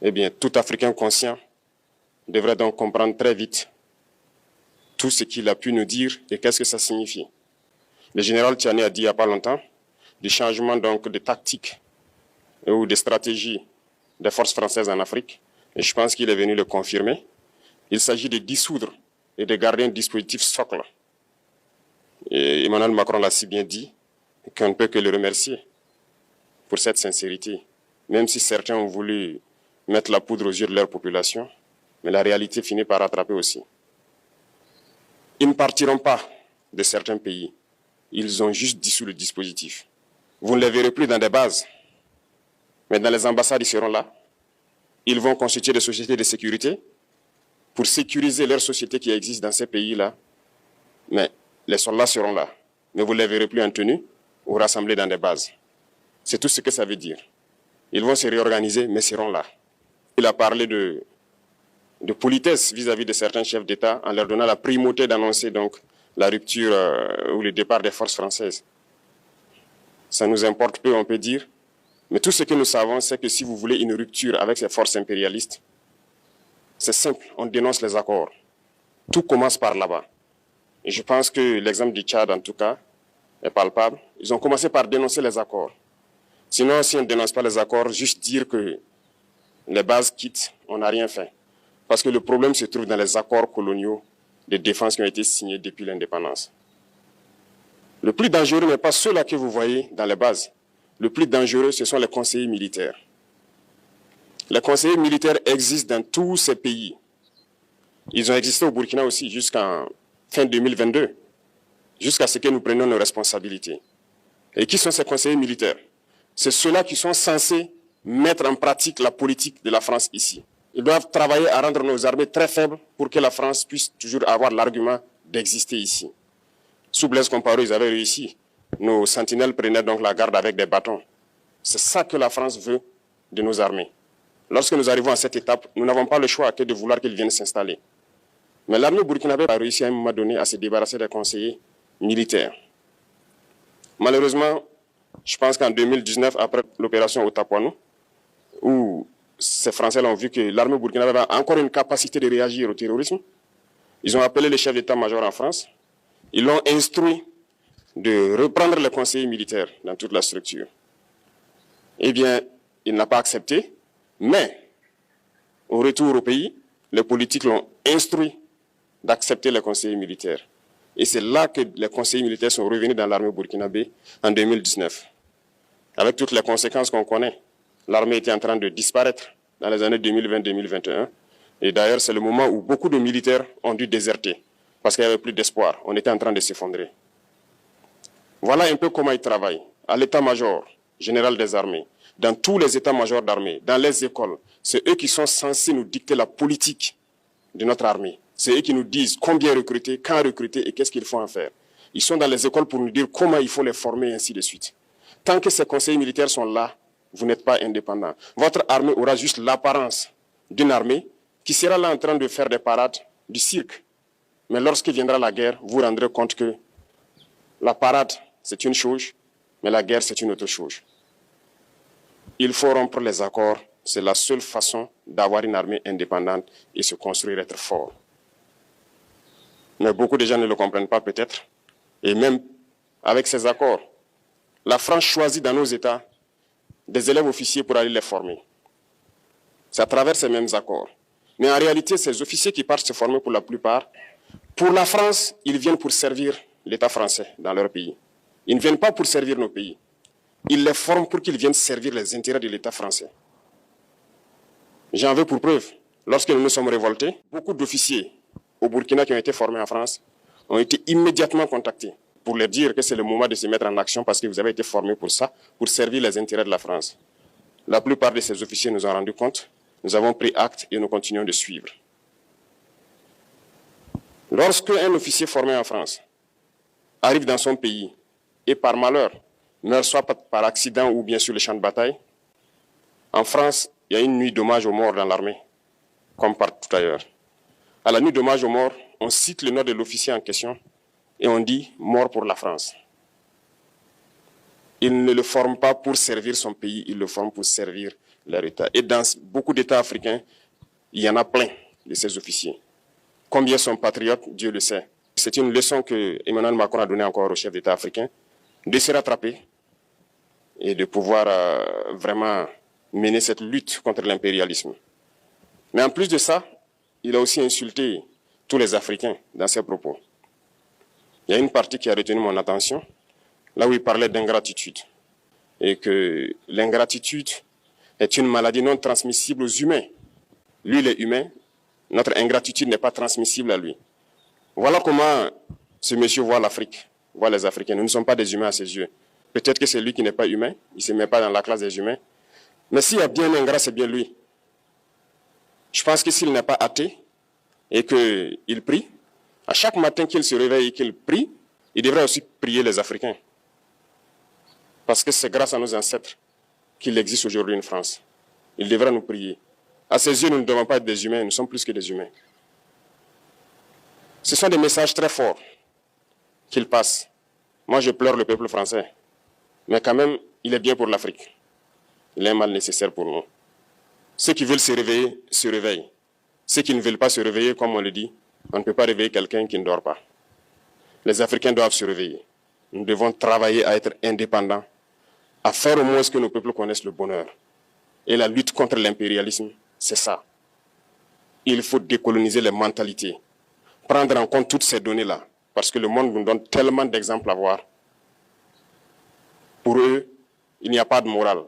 Eh bien, tout Africain conscient devrait donc comprendre très vite tout ce qu'il a pu nous dire et qu'est-ce que ça signifie. Le général Tiani a dit il n'y a pas longtemps du changement donc de tactique ou de stratégie des forces françaises en Afrique. Et je pense qu'il est venu le confirmer. Il s'agit de dissoudre et de garder un dispositif socle. Et Emmanuel Macron l'a si bien dit qu'on ne peut que le remercier pour cette sincérité. Même si certains ont voulu mettre la poudre aux yeux de leur population, mais la réalité finit par rattraper aussi. Ils ne partiront pas de certains pays. Ils ont juste dissous le dispositif. Vous ne les verrez plus dans des bases, mais dans les ambassades, ils seront là. Ils vont constituer des sociétés de sécurité pour sécuriser leurs sociétés qui existent dans ces pays-là. Mais les soldats seront là. Mais vous ne les verrez plus en tenue ou rassemblés dans des bases. C'est tout ce que ça veut dire. Ils vont se réorganiser, mais seront là. Il a parlé de politesse vis-à-vis de certains chefs d'État en leur donnant la primauté d'annoncer donc la rupture ou le départ des forces françaises. Ça nous importe peu, on peut dire. Mais tout ce que nous savons, c'est que si vous voulez une rupture avec ces forces impérialistes, c'est simple, on dénonce les accords. Tout commence par là-bas. Et je pense que l'exemple du Tchad, en tout cas, est palpable. Ils ont commencé par dénoncer les accords. Sinon, si on ne dénonce pas les accords, juste dire que les bases quittent, on n'a rien fait. Parce que le problème se trouve dans les accords coloniaux de défense qui ont été signés depuis l'indépendance. Le plus dangereux n'est pas ceux-là que vous voyez dans les bases. Le plus dangereux, ce sont les conseillers militaires. Les conseillers militaires existent dans tous ces pays. Ils ont existé au Burkina aussi jusqu'en fin 2022, jusqu'à ce que nous prenions nos responsabilités. Et qui sont ces conseillers militaires? C'est ceux-là qui sont censés mettre en pratique la politique de la France ici. Ils doivent travailler à rendre nos armées très faibles pour que la France puisse toujours avoir l'argument d'exister ici. Sous Blaise Compaoré, ils avaient réussi. Nos sentinelles prenaient donc la garde avec des bâtons. C'est ça que la France veut de nos armées. Lorsque nous arrivons à cette étape, nous n'avons pas le choix que de vouloir qu'ils viennent s'installer. Mais l'armée burkinabé a réussi à un moment donné à se débarrasser des conseillers militaires. Malheureusement, je pense qu'en 2019, après l'opération Otapuano, où ces Français ont vu que l'armée burkinabé avait encore une capacité de réagir au terrorisme, ils ont appelé le chef d'état-major en France, ils l'ont instruit de reprendre les conseillers militaires dans toute la structure. Eh bien, il n'a pas accepté, mais au retour au pays, les politiques l'ont instruit d'accepter les conseillers militaires. Et c'est là que les conseillers militaires sont revenus dans l'armée burkinabé en 2019. Avec toutes les conséquences qu'on connaît, l'armée était en train de disparaître dans les années 2020-2021. Et d'ailleurs, c'est le moment où beaucoup de militaires ont dû déserter parce qu'il n'y avait plus d'espoir. On était en train de s'effondrer. Voilà un peu comment ils travaillent. À l'état-major général des armées, dans tous les états-majors d'armée, dans les écoles, c'est eux qui sont censés nous dicter la politique de notre armée. C'est eux qui nous disent combien recruter, quand recruter et qu'est-ce qu'il faut en faire. Ils sont dans les écoles pour nous dire comment il faut les former et ainsi de suite. Tant que ces conseillers militaires sont là, vous n'êtes pas indépendant. Votre armée aura juste l'apparence d'une armée qui sera là en train de faire des parades, du cirque. Mais lorsque viendra la guerre, vous vous rendrez compte que la parade, c'est une chose, mais la guerre, c'est une autre chose. Il faut rompre les accords. C'est la seule façon d'avoir une armée indépendante et se construire, être fort. Mais beaucoup de gens ne le comprennent pas peut-être. Et même avec ces accords, la France choisit dans nos États des élèves officiers pour aller les former. C'est à travers ces mêmes accords. Mais en réalité, ces officiers qui partent se former pour la plupart, pour la France, ils viennent pour servir l'État français dans leur pays. Ils ne viennent pas pour servir nos pays. Ils les forment pour qu'ils viennent servir les intérêts de l'État français. J'en veux pour preuve. Lorsque nous nous sommes révoltés, beaucoup d'officiers au Burkina qui ont été formés en France ont été immédiatement contactés pour leur dire que c'est le moment de se mettre en action parce que vous avez été formés pour ça, pour servir les intérêts de la France. La plupart de ces officiers nous ont rendu compte, nous avons pris acte et nous continuons de suivre. Lorsque un officier formé en France arrive dans son pays et par malheur meurt soit par accident ou bien sur le champ de bataille, en France, il y a une nuit d'hommage aux morts dans l'armée, comme partout ailleurs. À la nuit d'hommage aux morts, on cite le nom de l'officier en question et on dit « mort pour la France ». Il ne le forme pas pour servir son pays, il le forme pour servir leur État. Et dans beaucoup d'États africains, il y en a plein de ces officiers. Combien sont patriotes, Dieu le sait. C'est une leçon que Emmanuel Macron a donnée encore au chef d'État africain, de se rattraper et de pouvoir vraiment mener cette lutte contre l'impérialisme. Mais en plus de ça, il a aussi insulté tous les Africains dans ses propos. Il y a une partie qui a retenu mon attention, là où il parlait d'ingratitude, et que l'ingratitude est une maladie non transmissible aux humains. Lui, il est humain, notre ingratitude n'est pas transmissible à lui. Voilà comment ce monsieur voit l'Afrique, voit les Africains. Nous ne sommes pas des humains à ses yeux. Peut-être que c'est lui qui n'est pas humain, il ne se met pas dans la classe des humains. Mais s'il y a bien un ingrat, c'est bien lui. Je pense que s'il n'est pas athée et qu'il prie, à chaque matin qu'il se réveille et qu'il prie, il devrait aussi prier les Africains. Parce que c'est grâce à nos ancêtres qu'il existe aujourd'hui une France. Il devrait nous prier. À ses yeux, nous ne devons pas être des humains, nous sommes plus que des humains. Ce sont des messages très forts qu'il passe. Moi, je pleure le peuple français. Mais quand même, il est bien pour l'Afrique. Il est un mal nécessaire pour nous. Ceux qui veulent se réveiller, se réveillent. Ceux qui ne veulent pas se réveiller, comme on le dit, on ne peut pas réveiller quelqu'un qui ne dort pas. Les Africains doivent se réveiller. Nous devons travailler à être indépendants, à faire au moins ce que nos peuples connaissent le bonheur. Et la lutte contre l'impérialisme, c'est ça. Il faut décoloniser les mentalités, prendre en compte toutes ces données-là, parce que le monde nous donne tellement d'exemples à voir. Pour eux, il n'y a pas de morale.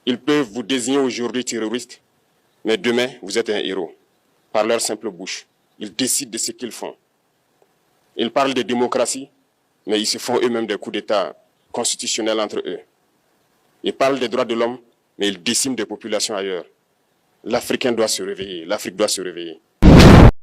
Ils peuvent vous désigner aujourd'hui terroriste, mais demain, vous êtes un héros. Par leur simple bouche, ils décident de ce qu'ils font. Ils parlent de démocratie, mais ils se font eux-mêmes des coups d'État constitutionnels entre eux. Ils parlent des droits de l'homme, mais ils déciment des populations ailleurs. L'Africain doit se réveiller, l'Afrique doit se réveiller.